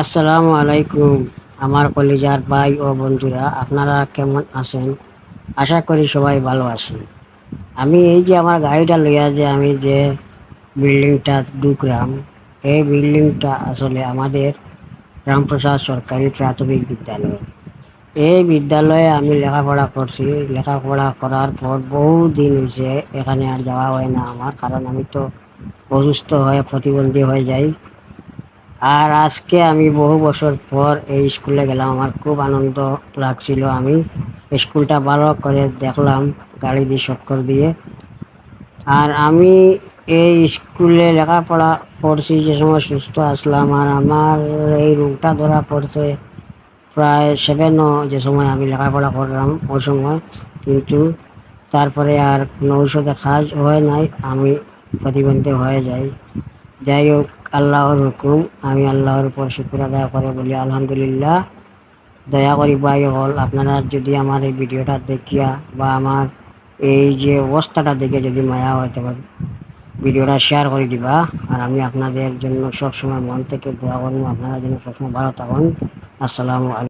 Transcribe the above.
আসসালামু আলাইকুম আমার কলিজার ভাই ও বন্ধুরা, আপনারা কেমন আছেন? আশা করি সবাই ভালো আছেন। আমি এই যে আমার গাড়িটা লইয়া যে আমি যে বিল্ডিংটা ঢুকলাম, এই বিল্ডিংটা আসলে আমাদের রামপ্রসাদ সরকারি প্রাথমিক বিদ্যালয়। এই বিদ্যালয়ে আমি লেখাপড়া করছি। লেখাপড়া করার পর বহু দিন হয়েছে, এখানে আর যাওয়া হয় না আমার, কারণ আমি তো অসুস্থ হয়ে প্রতিবন্ধী হয়ে যাই। আর আজকে আমি বহু বছর পর এই স্কুলে গেলাম, আমার খুব আনন্দ লাগছিল। আমি স্কুলটা ভালো করে দেখলাম গাড়ি দিয়ে চক্কর দিয়ে। আর আমি এই স্কুলে লেখাপড়া করছি যে সময় সুস্থ আসলাম, আর আমার এই রোগটা ধরা পড়ছে প্রায় 7 যে সময় আমি লেখাপড়া করলাম ওই সময়। কিন্তু তারপরে আর কোনো ঔষধে কাজ হয় নাই, আমি প্রতিবন্ধী হয়ে যাই। যাই হোক, আল্লাহর হুকুম, আমি আল্লাহর উপর শুকর আদায় করে বলি আলহামদুলিল্লাহ। দয়া করি ভাই হল, আপনারা যদি আমার এই ভিডিওটা দেখিয়া বা আমার এই যে অবস্থাটা দেখে যদি মায়া হয়, তবে ভিডিওটা শেয়ার করে দিবা। আর আমি আপনাদের জন্য সবসময় মন থেকে দোয়া করবো, আপনারা যেন সবসময় ভালো থাকুন। আসসালামু আলাইকুম।